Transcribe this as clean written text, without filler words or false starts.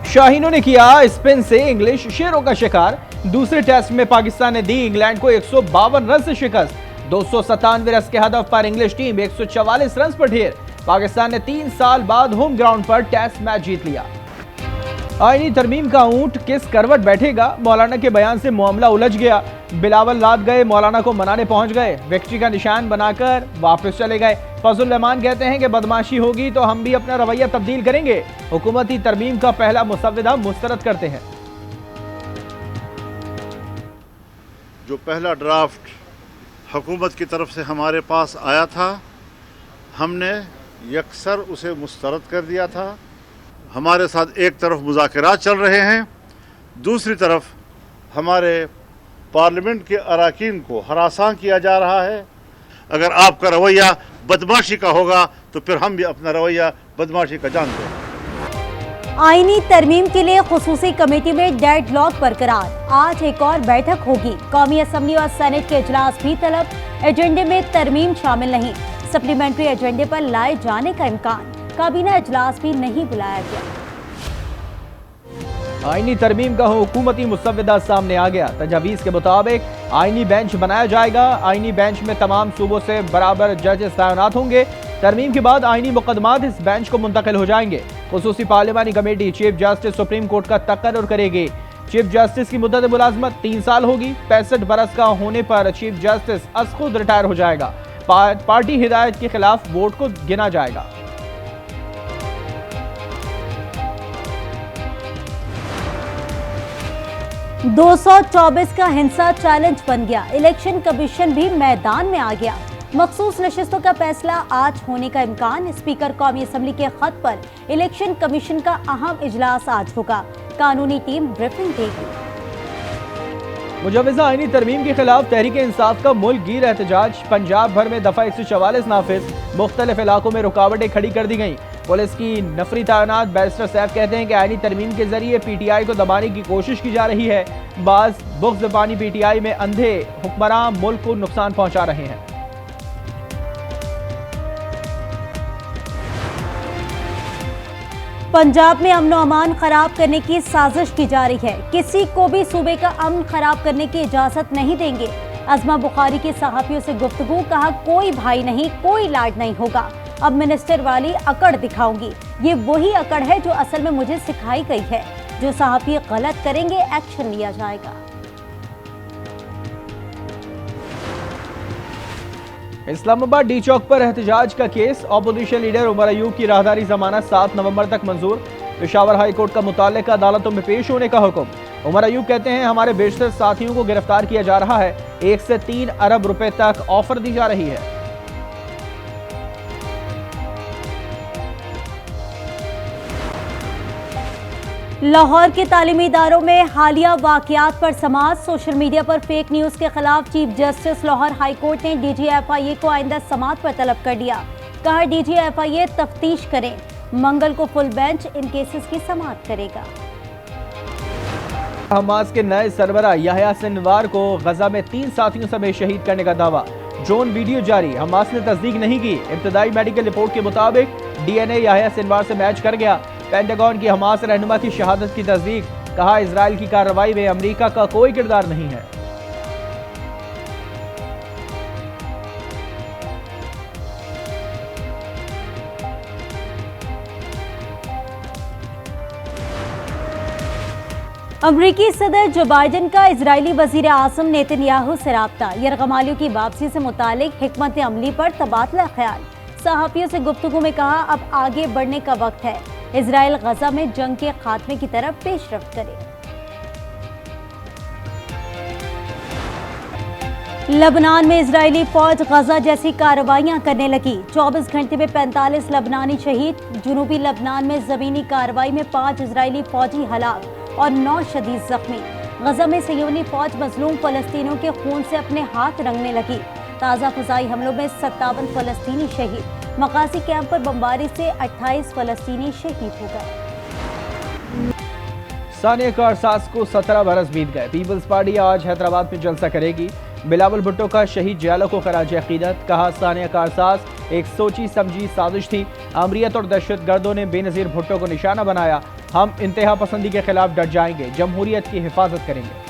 शाहीनों ने किया स्पिन से इंग्लिश शेरों का शिकार। दूसरे टेस्ट में पाकिस्तान ने दी इंग्लैंड को 152 रन से शिकस्त। 297 रन के हदफ पर इंग्लिश टीम 144 रन पर ढेर। पाकिस्तान ने 3 साल बाद होम ग्राउंड पर टेस्ट मैच जीत लिया। आईनी तरमीम का ऊंट किस करवट बैठेगा, मौलाना के बयान से मामला उलझ गया। बिलावल रात गए मौलाना को मनाने पहुंच गए, विक्ट्री का निशान बनाकर वापस चले गए। फजल रहमान कहते हैं कि बदमाशी होगी तो हम भी अपना रवैया तब्दील करेंगे। हुकूमती तरमीम का पहला मुसव्विदा मुस्तरद करते हैं। जो पहला ड्राफ्ट हुकूमत की तरफ से हमारे पास आया था, हमने यकसर उसे मुस्तरद कर दिया था। हमारे साथ एक तरफ मुज़ाकरात चल रहे हैं, दूसरी तरफ हमारे पार्लियामेंट के अरकान को हरासां किया जा रहा है। अगर आपका रवैया बदमाशी का होगा तो फिर हम भी अपना रवैया बदमाशी का जानते हैं। आईनी तरमीम के लिए खुसूसी कमेटी में डेडलॉक बरकरार। आज एक और बैठक होगी। कौमी असम्बली और सेनेट के इजलास भी तलब। एजेंडे में तरमीम शामिल नहीं। सप्लीमेंट्री एजेंडे पर लाए जाने का इम्कान। काबीना इजलास भी नहीं बुलाया गया। आईनी तरमीम का हुकूमती मुसव्विदा सामने आ गया। तजावीज़ के मुताबिक आईनी बेंच बनाया जाएगा। आईनी बेंच में तमाम सूबों से बराबर जजेस तैनात होंगे। तरमीम के बाद आईनी मुकदमात इस बेंच को मुंतकिल हो जाएंगे। खुसूसी पार्लियामानी committee chief justice supreme court का तकर्रुर करेगी। चीफ जस्टिस की मुद्दत मुलाजमत 3 साल होगी। 65 बरस का होने पर चीफ जस्टिस खुद रिटायर हो जाएगा। पार्टी हिदायत के खिलाफ वोट को गिना जाएगा। $224 का हिंसा चैलेंज बन गया। इलेक्शन कमीशन भी मैदान में आ गया। मखसूस नशिस्तों का फैसला आज होने का इम्कान। स्पीकर कौमी असम्बली के खत पर इलेक्शन कमीशन का अहम इजलास आज होगा। कानूनी टीम ब्रीफिंग देगी। मुजव्वज़ा आईनी तरमीम के खिलाफ तहरीक इंसाफ का मुल्क गिर एहतजाज। पंजाब भर में दफा 144 नाफिज। मुख्तलिफ इलाकों में रुकावटें खड़ी कर दी गई। पुलिस की नफरी तैनात। बैरिस्टर सैफ कहते हैं कि आईनी तरमीम के जरिए PTI को दबाने की कोशिश की जा रही है। बाज बुग़्ज़ ज़बानी PTI में अंधे हुक्मरान मुल्क को नुकसान पहुंचा रहे हैं। पंजाब में अमन अमान खराब करने की साजिश की जा रही है। किसी को भी सूबे का अमन खराब करने की इजाजत नहीं देंगे। अज़मा बुखारी के सहाफ़ियों से गुफ्तगू। कहा कोई भाई नहीं, कोई लाड नहीं होगा। अब मिनिस्टर वाली अकड़ दिखाऊंगी। ये वही अकड़ है जो असल में मुझे सिखाई गई है। जो सहाफ़ी गलत करेंगे एक्शन लिया जाएगा। इस्लामाबाद डी चौक पर एहतजाज का केस। अपोजिशन लीडर उमर अयूब की राहदारी जमानत 7 नवंबर तक मंजूर। पेशावर हाई कोर्ट का मुताल्लिका अदालतों में पेश होने का हुक्म। उमर अयूब कहते हैं हमारे बेशतर साथियों को गिरफ्तार किया जा रहा है। 1 से 3 अरब रुपए तक ऑफर दी जा रही है। लाहौर के तालीमी इदारों में हालिया वाकयात पर समाअत। सोशल मीडिया पर फेक न्यूज के खिलाफ chief justice Lahore high court ने DG FIA को आइंदा समाअत पर तलब कर दिया। कहा DG FIA तफ्तीश करें। मंगल को फुल बेंच इन केसेस की समाअत करेगा। हमास के नए सरबरा याह्या सिनवार को गजा में 3 साथियों समेत शहीद करने का दावा। ड्रोन वीडियो जारी। हमास ने तस्दीक नहीं की। इब्तदाई मेडिकल रिपोर्ट के मुताबिक DNA याह्या सिनवार से मैच कर गया। पेंटागन की हमास रहनुमा की शहादत की तस्दीक। कहा इजराइल की कार्रवाई में अमेरिका का कोई किरदार नहीं है। अमरीकी सदर जो बाइडेन का इजरायली वजीर आज़म नेतन्याहू से राब्ता। यरगमालियों की वापसी से मुतालिक हिकमत अमली पर तबादला ख्याल। सहाफियों से गुफ्तगू में कहा अब आगे बढ़ने का वक्त है। इजराइल गजा में जंग के खात्मे की तरफ पेशरफ्त करे। लबनान में इजरायली फौज गजा जैसी कार्रवाइयां करने लगी। 24 घंटे में 45 लबनानी शहीद। जुनूबी लबनान में जमीनी कार्रवाई में 5 इजरायली फौजी हलाक और 9 शदीद जख्मी। गजा में सयोनी फौज मजलूम फलस्तीनियों के खून से अपने हाथ रंगने लगी। ताज़ा फ़िज़ाई हमलों में 57 फलस्तीनी शहीद। मकासी कैंप पर बमबारी से 28 फलस्तीनी शहीद हो गए। सानिया कारसाज को 17 बरस बीत गए। पीपल्स पार्टी आज हैदराबाद में जलसा करेगी। बिलावल भुट्टो का शहीद जयालों को खराज अकीदत। कहा सानिया कारसाज एक सोची समझी साजिश थी। अमरीयत और दहशतगर्दों ने बेनज़ीर भुट्टो को निशाना बनाया। हम इंतहा पसंदी के खिलाफ डट जाएंगे, जमहूरियत की हिफाजत करेंगे।